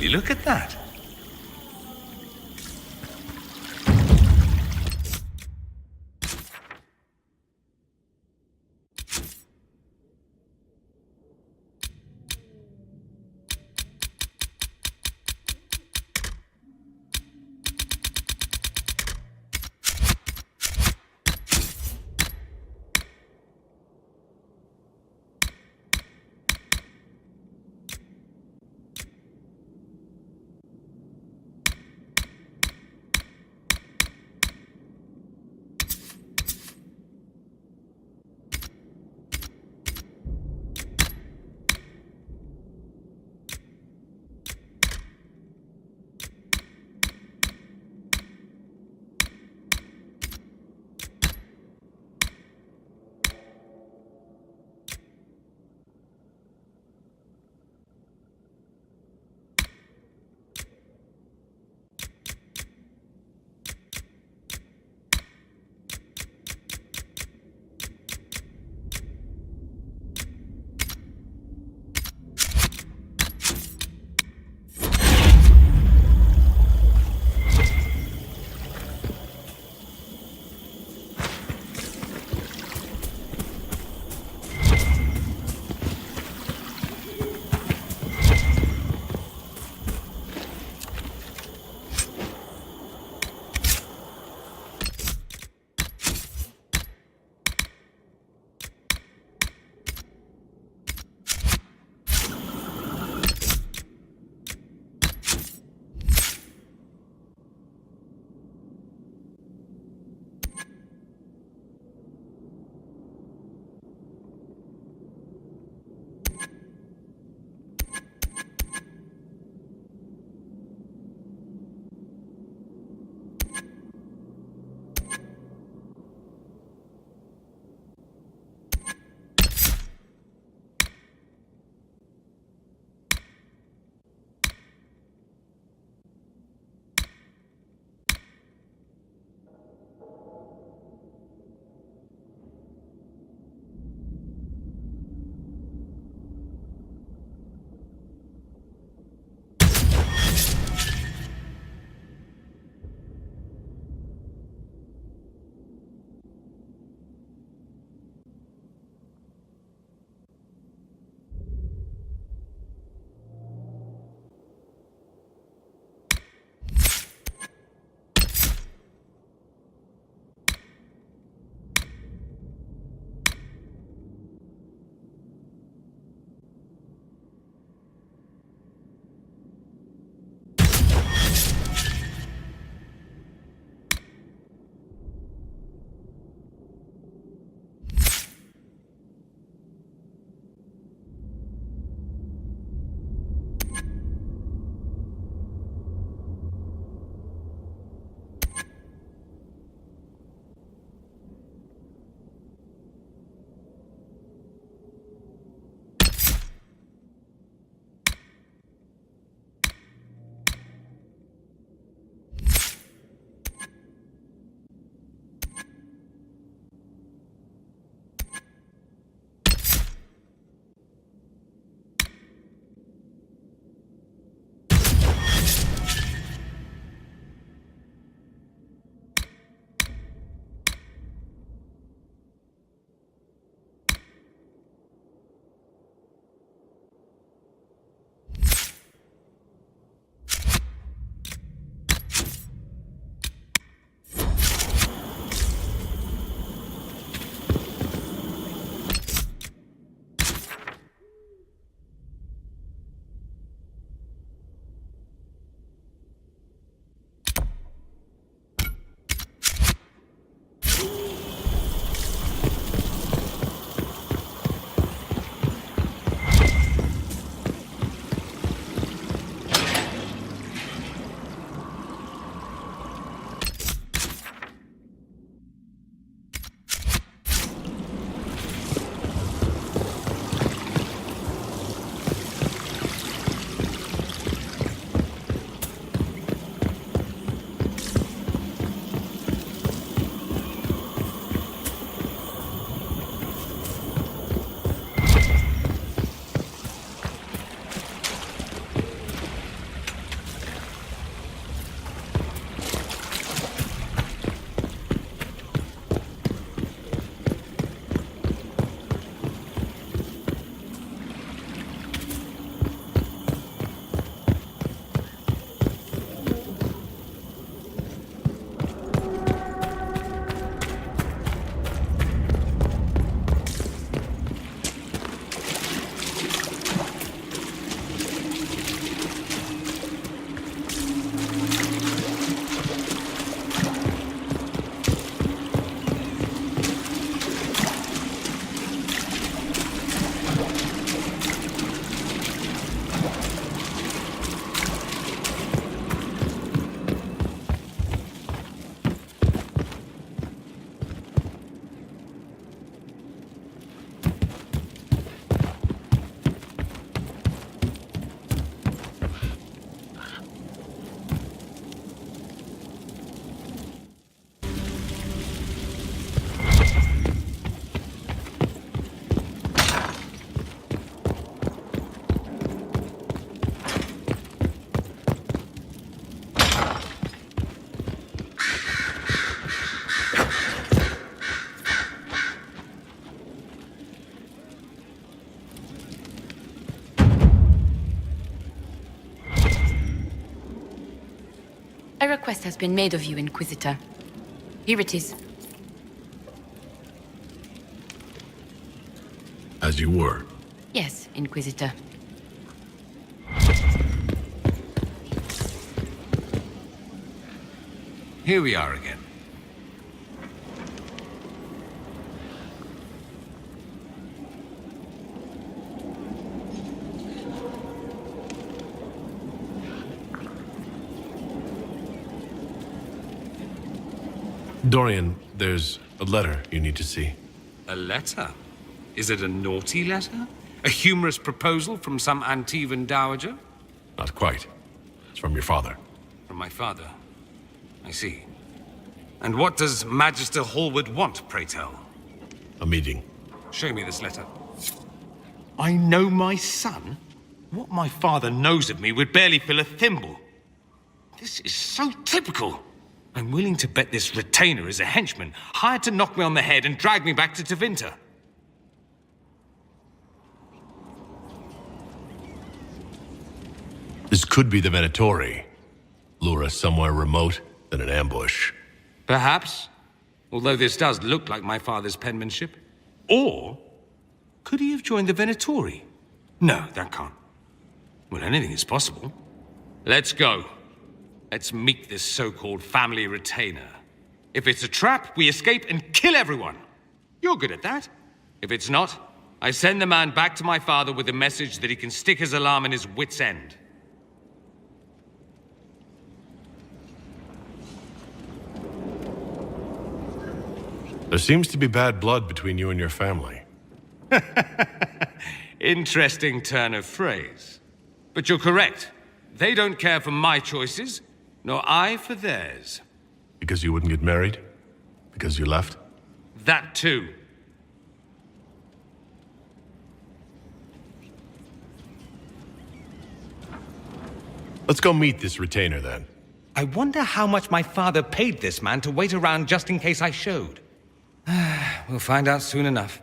Will you look at that? A request has been made of you, Inquisitor. Here it is. As you were. Yes, Inquisitor. Here we are again. Dorian, there's a letter you need to see. A letter? Is it a naughty letter? A humorous proposal from some Antivan dowager? Not quite. It's from your father. From my father. I see. And what does Magister Hallward want, pray tell? A meeting. Show me this letter. I know my son? What my father knows of me would barely fill a thimble. This is so typical. I'm willing to bet this retainer is a henchman, hired to knock me on the head and drag me back to Tevinter. This could be the Venatori. Lure us somewhere remote, then an ambush. Perhaps, although this does look like my father's penmanship. Or, could he have joined the Venatori? No, that can't. Well, anything is possible. Let's go. Let's meet this so-called family retainer. If it's a trap, we escape and kill everyone. You're good at that. If it's not, I send the man back to my father with a message that he can stick his alarm in his wit's end. There seems to be bad blood between you and your family. Interesting turn of phrase. But you're correct. They don't care for my choices, nor I for theirs. Because you wouldn't get married? Because you left? That too. Let's go meet this retainer then. I wonder how much my father paid this man to wait around just in case I showed. We'll find out soon enough.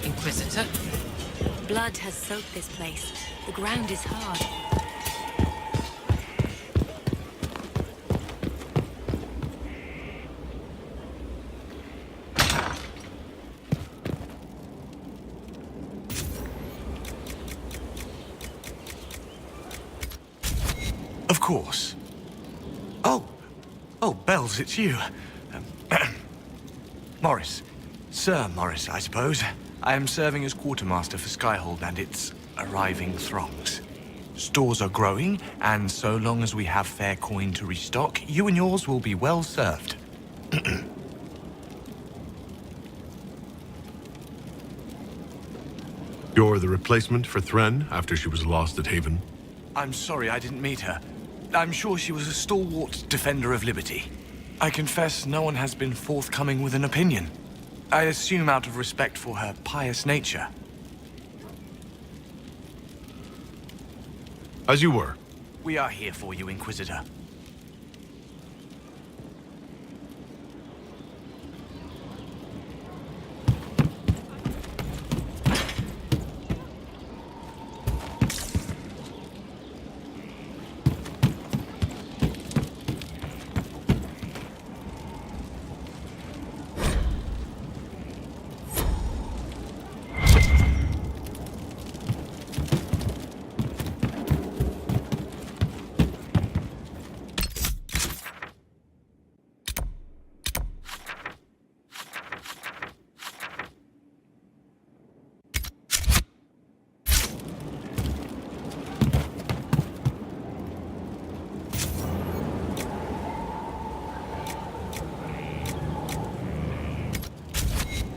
Inquisitor? Blood has soaked this place. The ground is hard. Of course. Oh, Bells, it's you. Morris. Sir Morris, I suppose. I am serving as quartermaster for Skyhold and its arriving throngs. Stores are growing, and so long as we have fair coin to restock, you and yours will be well served. You're the replacement for Thren after she was lost at Haven? I'm sorry I didn't meet her. I'm sure she was a stalwart defender of liberty. I confess no one has been forthcoming with an opinion. I assume out of respect for her pious nature. As you were. We are here for you, Inquisitor.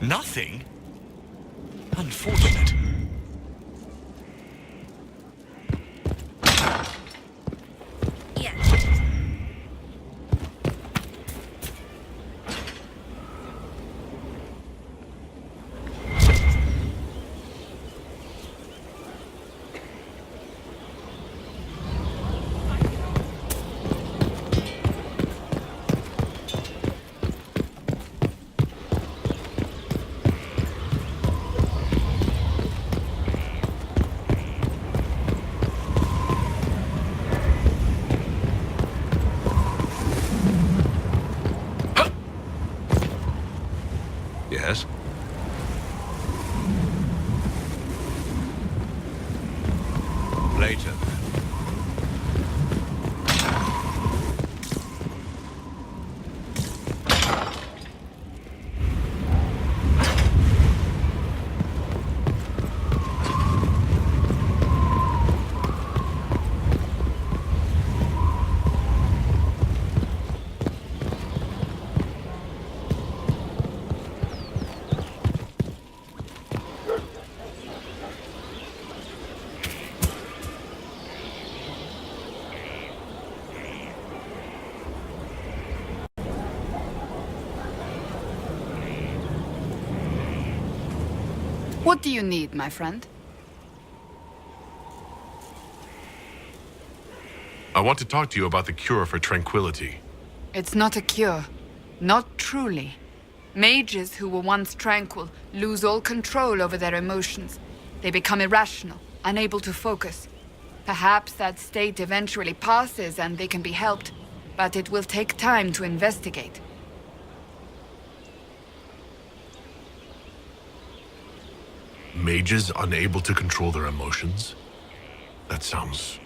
Nothing? Unfortunate. Yes. Yes? Later. What do you need, my friend? I want to talk to you about the cure for tranquility. It's not a cure. Not truly. Mages who were once tranquil lose all control over their emotions. They become irrational, unable to focus. Perhaps that state eventually passes and they can be helped, but it will take time to investigate. Mages unable to control their emotions? That sounds...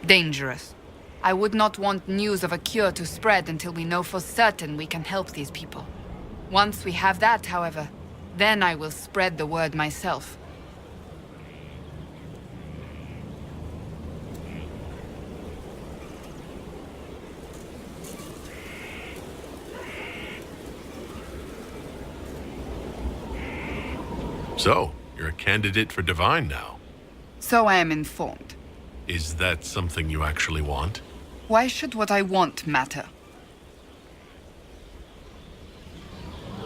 Dangerous. I would not want news of a cure to spread until we know for certain we can help these people. Once we have that, however, then I will spread the word myself. So, you're a candidate for Divine now. So I am informed. Is that something you actually want? Why should what I want matter?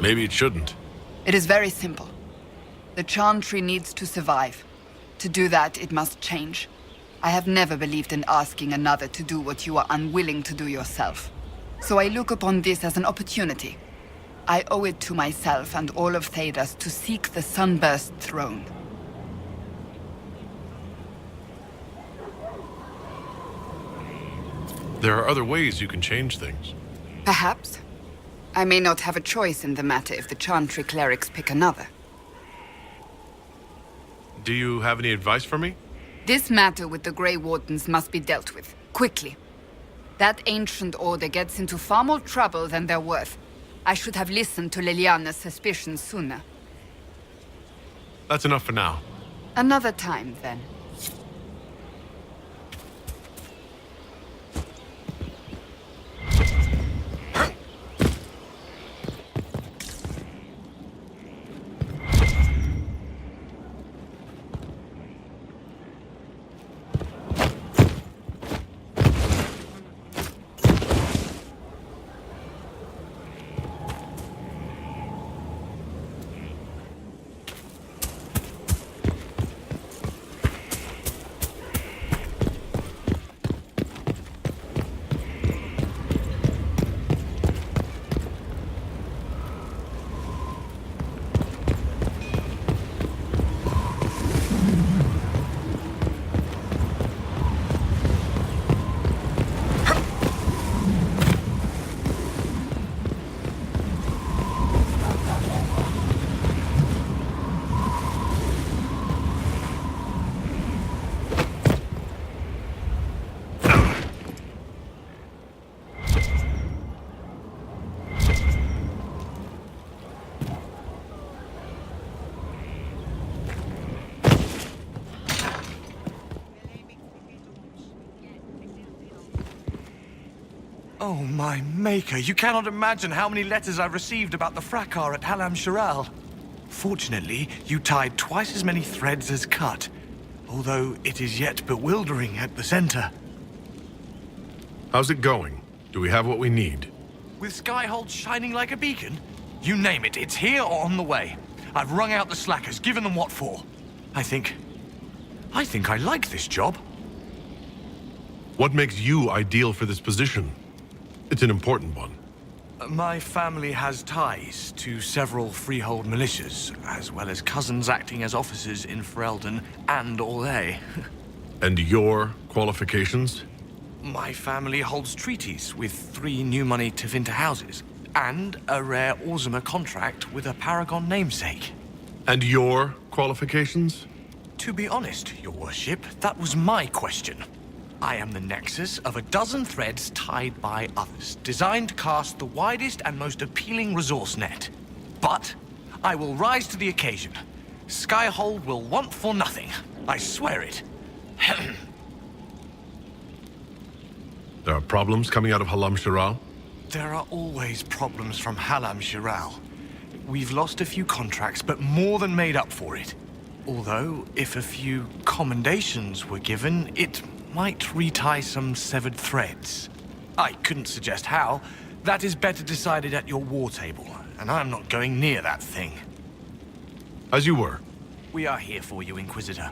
Maybe it shouldn't. It is very simple. The Chantry needs to survive. To do that, it must change. I have never believed in asking another to do what you are unwilling to do yourself. So I look upon this as an opportunity. I owe it to myself and all of Thedas to seek the Sunburst throne. There are other ways you can change things. Perhaps. I may not have a choice in the matter if the Chantry clerics pick another. Do you have any advice for me? This matter with the Grey Wardens must be dealt with, quickly. That ancient order gets into far more trouble than they're worth. I should have listened to Liliana's suspicions sooner. That's enough for now. Another time, then. Oh, my maker, you cannot imagine how many letters I've received about the fracas at Halam Shiral. Fortunately, you tied twice as many threads as cut, although it is yet bewildering at the center. How's it going? Do we have what we need? With Skyhold shining like a beacon? You name it, it's here or on the way. I've wrung out the slackers, given them what for. I think I like this job. What makes you ideal for this position? It's an important one. My family has ties to several freehold militias, as well as cousins acting as officers in Ferelden and Orlais. And your qualifications? My family holds treaties with 3 new money Tevinter houses, and a rare Orzuma contract with a Paragon namesake. And your qualifications? To be honest, your worship, that was my question. I am the nexus of a dozen threads tied by others, designed to cast the widest and most appealing resource net. But I will rise to the occasion. Skyhold will want for nothing. I swear it. There are problems coming out of Halam Shiral? There are always problems from Halam Shiral. We've lost a few contracts, but more than made up for it. Although, if a few commendations were given, it might retie some severed threads. I couldn't suggest how. That is better decided at your war table, and I'm not going near that thing. As you were. We are here for you, Inquisitor.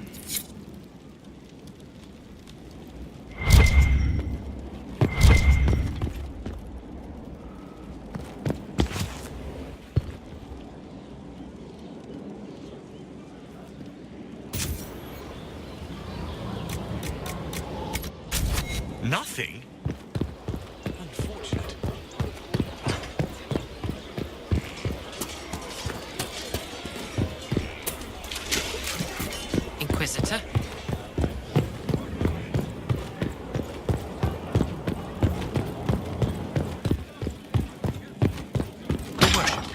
Nothing? Unfortunate. Inquisitor? Your worship.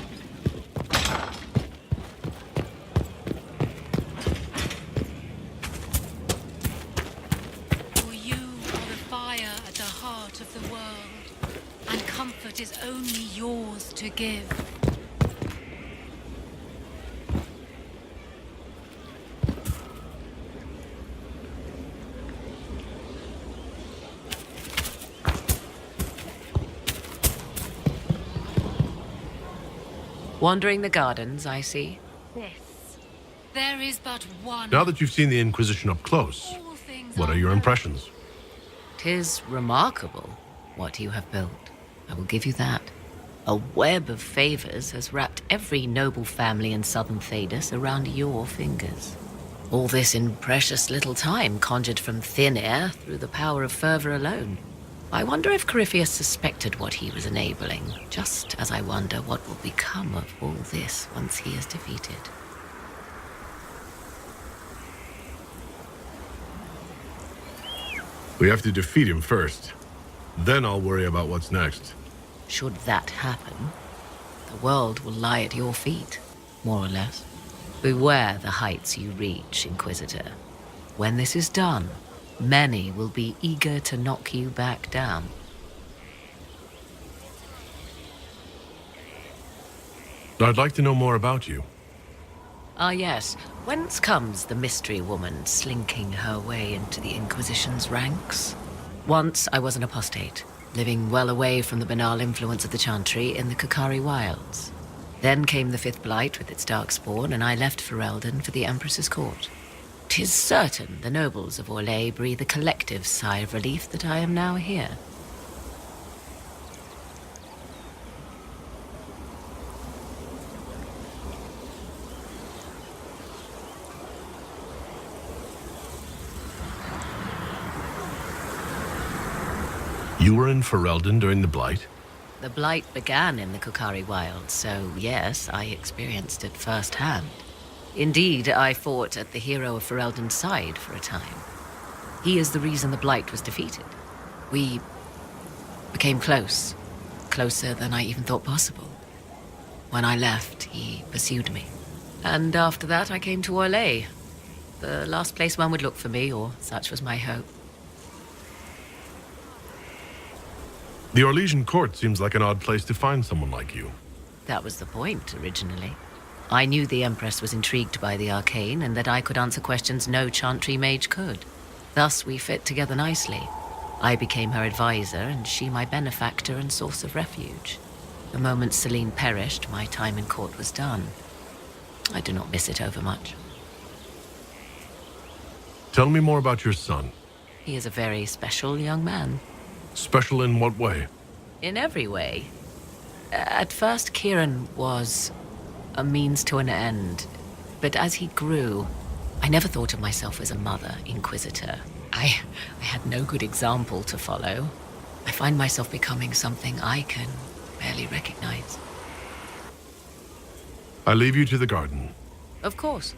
For you are the fire at the heart of the world, and comfort is only yours to give. Wandering the gardens, I see. This. There is but one. Now that you've seen the Inquisition up close, All things what are your impressions? 'Tis remarkable what you have built. I will give you that. A web of favors has wrapped every noble family in southern Thedas around your fingers. All this in precious little time, conjured from thin air through the power of fervor alone. I wonder if Corypheus suspected what he was enabling, just as I wonder what will become of all this once he is defeated. We have to defeat him first. Then I'll worry about what's next. Should that happen, the world will lie at your feet, more or less. Beware the heights you reach, Inquisitor. When this is done, many will be eager to knock you back down. I'd like to know more about you. Ah yes, whence comes the mystery woman slinking her way into the Inquisition's ranks? Once I was an apostate, living well away from the banal influence of the Chantry in the Kokari Wilds. Then came the Fifth Blight with its darkspawn, and I left Ferelden for the Empress's court. 'Tis certain the nobles of Orlais breathe a collective sigh of relief that I am now here. You were in Ferelden during the Blight? The Blight began in the Kokari Wilds, so yes, I experienced it firsthand. Indeed, I fought at the hero of Ferelden's side for a time. He is the reason the Blight was defeated. We became close, closer than I even thought possible. When I left, he pursued me. And after that, I came to Orlais. The last place one would look for me, or such was my hope. The Orlesian court seems like an odd place to find someone like you. That was the point, originally. I knew the Empress was intrigued by the arcane and that I could answer questions no Chantry mage could. Thus, we fit together nicely. I became her advisor, and she my benefactor and source of refuge. The moment Celine perished, my time in court was done. I do not miss it overmuch. Tell me more about your son. He is a very special young man. Special in what way? In every way. At first, Kieran was a means to an end. But as he grew, I never thought of myself as a mother inquisitor. I had no good example to follow. I find myself becoming something I can barely recognize. I leave you to the garden. Of course.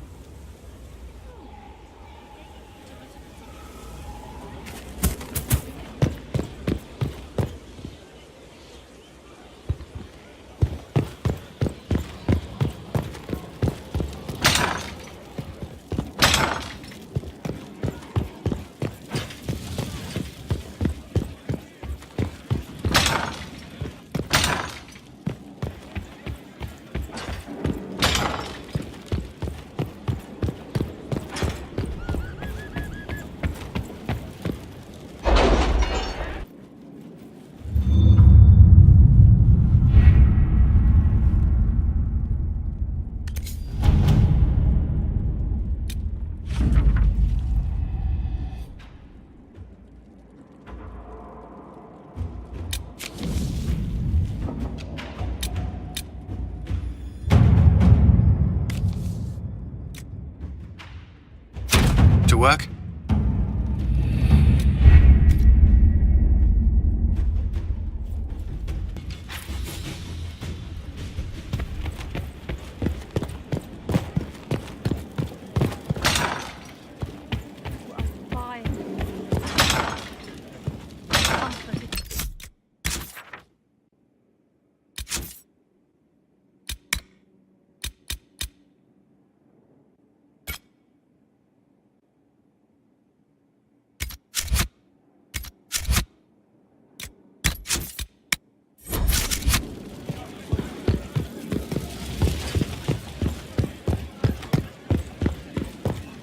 To work?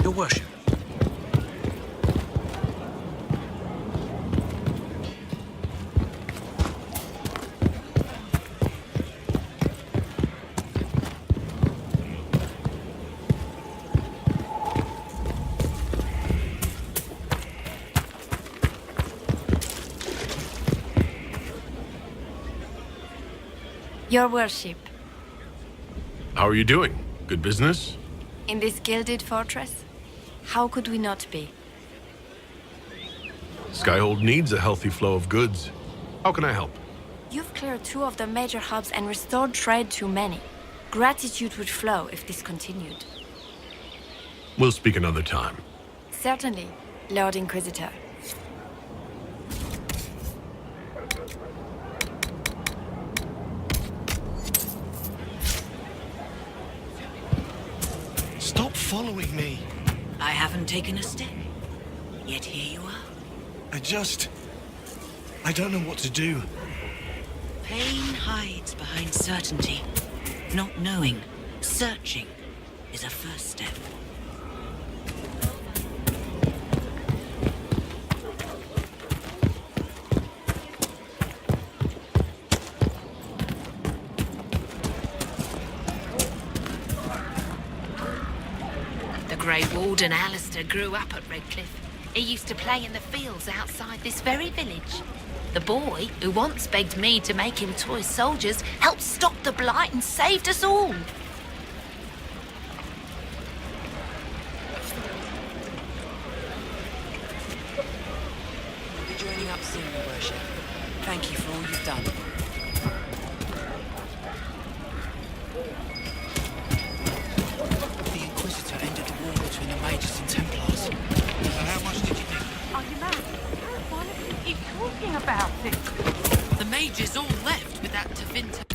Your worship. Your worship. How are you doing? Good business? In this gilded fortress? How could we not be? Skyhold needs a healthy flow of goods. How can I help? You've cleared 2 of the major hubs and restored trade to many. Gratitude would flow if this continued. We'll speak another time. Certainly, Lord Inquisitor. Stop following me. I haven't taken a step. Yet here you are. I don't know what to do. Pain hides behind certainty. Not knowing, searching, is a first step. The Grey Warden Alistair grew up at Redcliffe. He used to play in the fields outside this very village. The boy, who once begged me to make him toy soldiers, helped stop the blight and saved us all. We'll be joining up soon, Your Worship. Thank you for all you've done. The Inquisitor ended the war between the Mages and Templars. So how much did you think? Are you mad? Why do you keep talking about it? The mages all left with that Tevinter.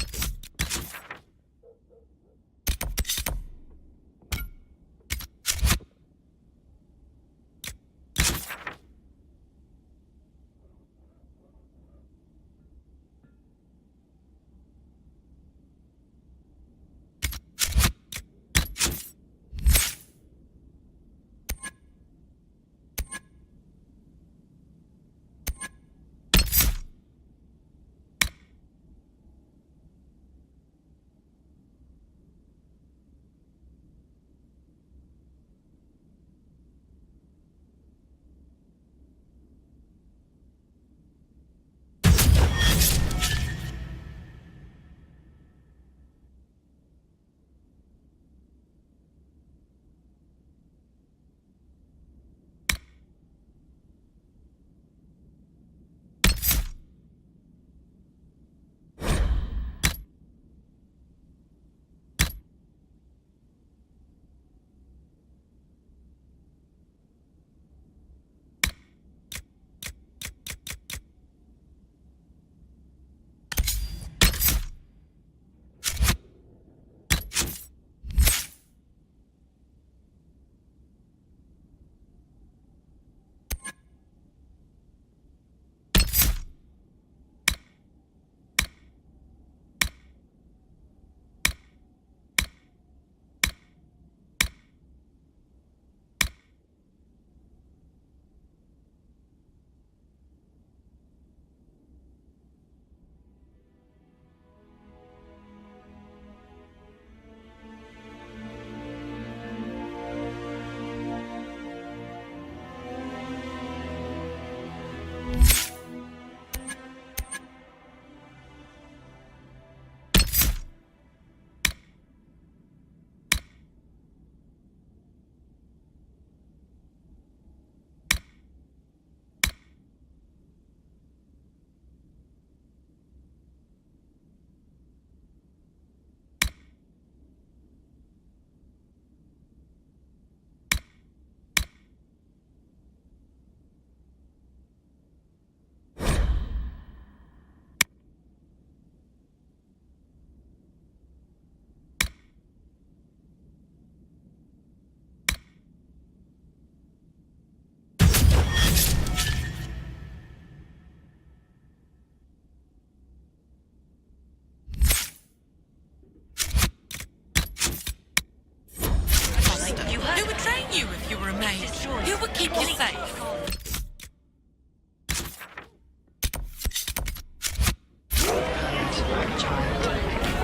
keep you safe.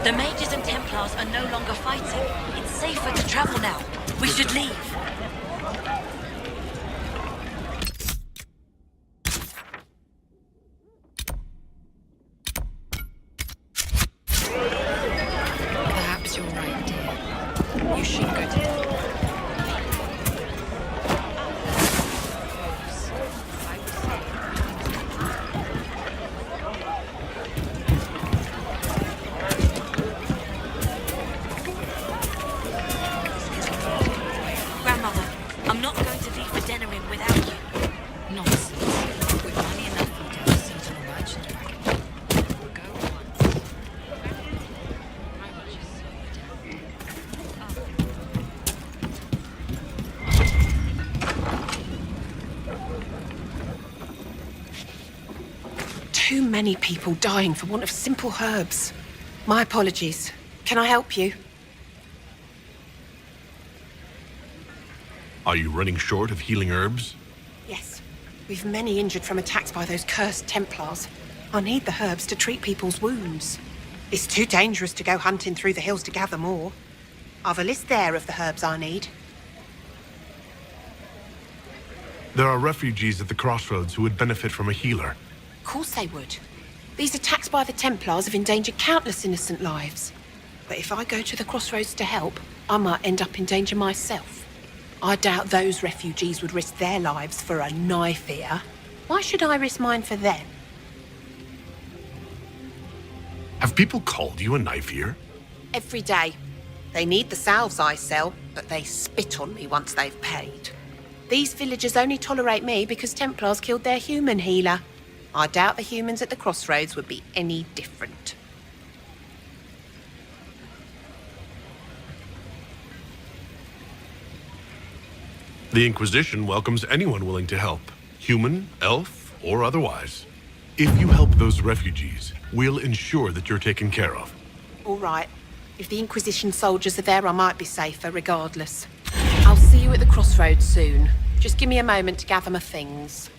The mages and Templars are no longer fighting. It's safer to travel now. We should leave. Perhaps you're right, dear. You should go to bed. Grandmother, I'm not going to leave for Denerim without you. Nonsense. With money enough for you to have a seat on a merchant wagon. Go once. I will just serve it. Too many people dying for want of simple herbs. My apologies. Can I help you? Are you running short of healing herbs? Yes. We've many injured from attacks by those cursed Templars. I need the herbs to treat people's wounds. It's too dangerous to go hunting through the hills to gather more. I've a list there of the herbs I need. There are refugees at the crossroads who would benefit from a healer. Of course they would. These attacks by the Templars have endangered countless innocent lives. But if I go to the crossroads to help, I might end up in danger myself. I doubt those refugees would risk their lives for a knife here. Why should I risk mine for them? Have people called you a knife ear? Every day. They need the salves I sell, but they spit on me once they've paid. These villagers only tolerate me because Templars killed their human healer. I doubt the humans at the crossroads would be any different. The Inquisition welcomes anyone willing to help, human, elf, or otherwise. If you help those refugees, we'll ensure that you're taken care of. All right. If the Inquisition soldiers are there, I might be safer regardless. I'll see you at the crossroads soon. Just give me a moment to gather my things.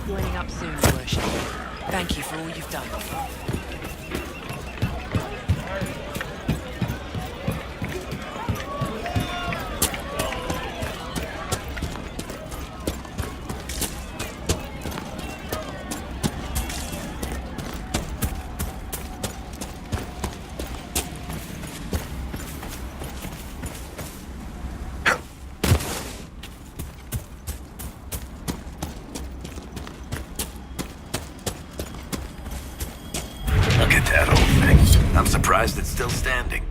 Joining up soon, Your Worship. Thank you for all you've done. Look at that old thing. I'm surprised it's still standing.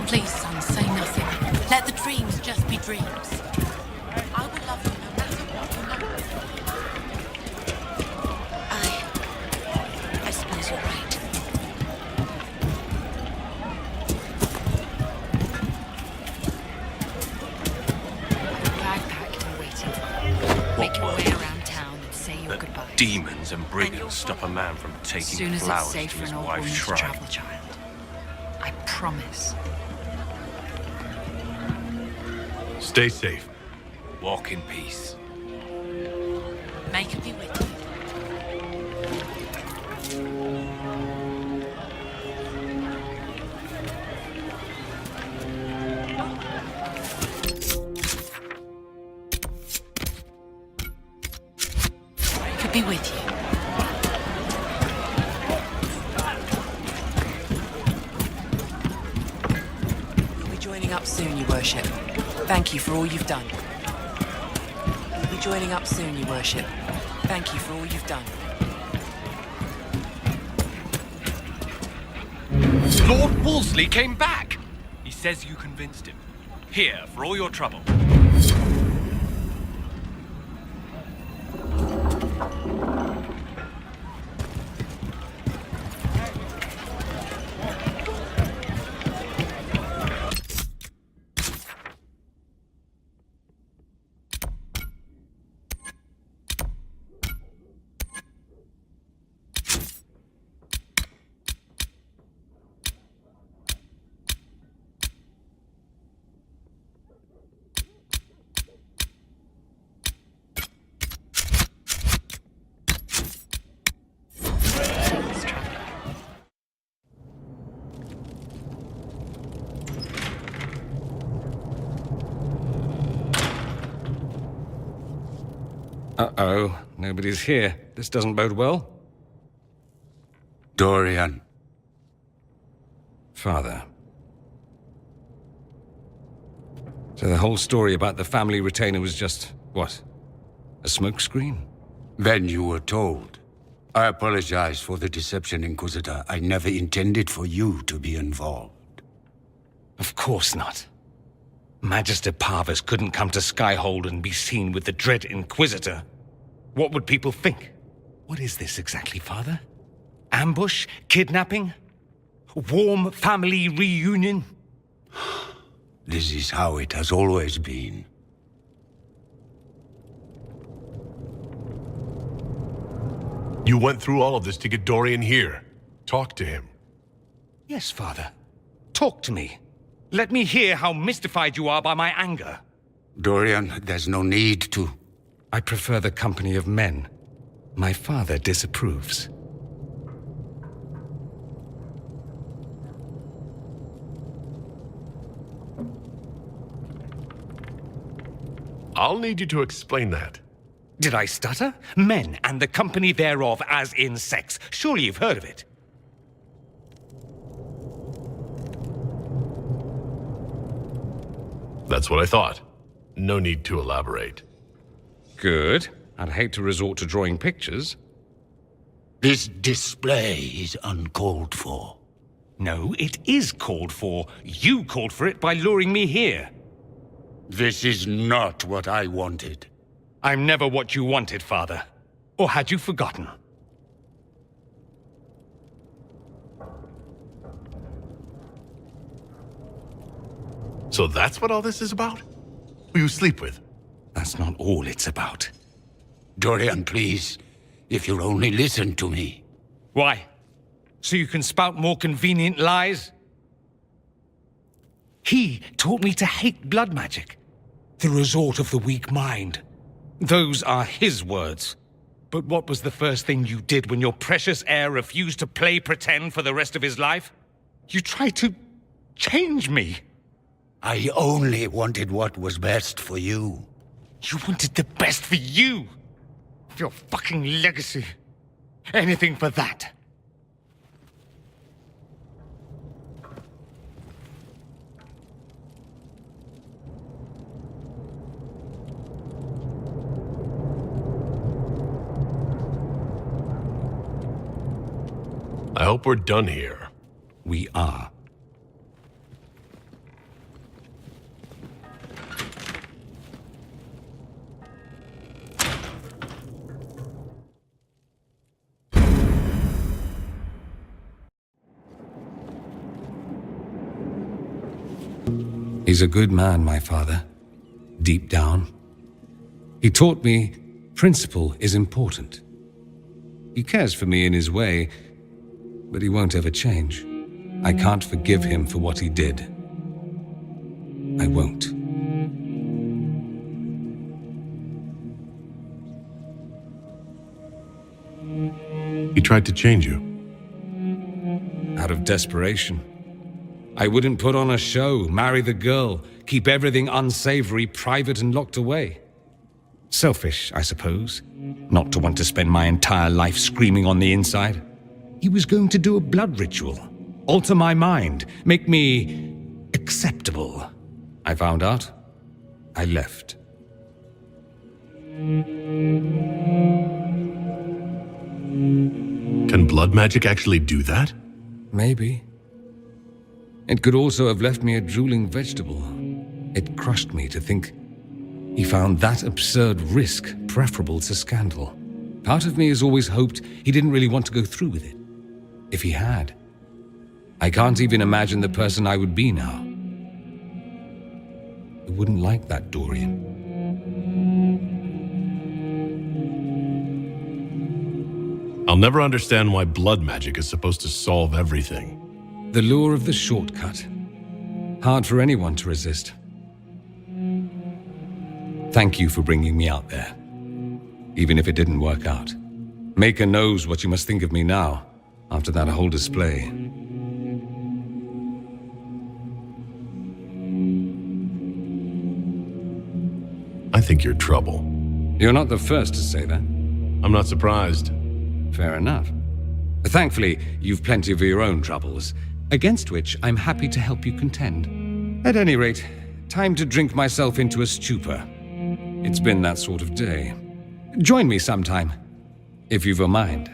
Please, son, say nothing. Let the dreams just be dreams. demons and brigands stop a man from As taking soon as it's flowers safe to for his an old wife's woman to shrine. travel, child. I promise. Stay safe. Walk in peace. May it be with you. Could be with you. We'll be joining up soon, Your Worship. Thank you for all you've done. We'll be joining up soon, Your Worship. Thank you for all you've done. Lord Wolseley came back! He says you convinced him. Here, for all your trouble. Uh-oh, nobody's here. This doesn't bode well. Dorian. Father. So the whole story about the family retainer was just, what? A smokescreen? Then you were told. I apologize for the deception, Inquisitor. I never intended for you to be involved. Of course not. Magister Parvus couldn't come to Skyhold and be seen with the dread Inquisitor. What would people think? What is this exactly, Father? Ambush? Kidnapping? Warm family reunion? This is how it has always been. You went through all of this to get Dorian here. Talk to him. Yes, Father. Talk to me. Let me hear how mystified you are by my anger. Dorian, there's no need to. I prefer the company of men. My father disapproves. I'll need you to explain that. Did I stutter? Men and the company thereof as in sex. Surely you've heard of it. That's what I thought. No need to elaborate. Good. I'd hate to resort to drawing pictures. This display is uncalled for. No, it is called for. You called for it by luring me here. This is not what I wanted. I'm never what you wanted, Father. Or had you forgotten? So that's what all this is about? Who you sleep with? That's not all it's about. Dorian, please. If you'll only listen to me. Why? So you can spout more convenient lies? He taught me to hate blood magic. The resort of the weak mind. Those are his words. But what was the first thing you did when your precious heir refused to play pretend for the rest of his life? You tried to change me. I only wanted what was best for you. You wanted the best for you. Your fucking legacy. Anything for that. I hope we're done here. We are. He's a good man, my father. Deep down. He taught me principle is important. He cares for me in his way, but he won't ever change. I can't forgive him for what he did. I won't. He tried to change you. Out of desperation. I wouldn't put on a show, marry the girl, keep everything unsavory, private and locked away. Selfish, I suppose, not to want to spend my entire life screaming on the inside. He was going to do a blood ritual, alter my mind, make me acceptable. I found out. I left. Can blood magic actually do that? Maybe. It could also have left me a drooling vegetable. It crushed me to think he found that absurd risk preferable to scandal. Part of me has always hoped he didn't really want to go through with it. If he had, I can't even imagine the person I would be now. I wouldn't like that, Dorian. I'll never understand why blood magic is supposed to solve everything. The lure of the shortcut. Hard for anyone to resist. Thank you for bringing me out there. Even if it didn't work out. Maker knows what you must think of me now, after that whole display. I think you're trouble. You're not the first to say that. I'm not surprised. Fair enough. Thankfully, you've plenty of your own troubles, against which I'm happy to help you contend. At any rate, time to drink myself into a stupor. It's been that sort of day. Join me sometime, if you've a mind.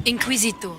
Inquisitor,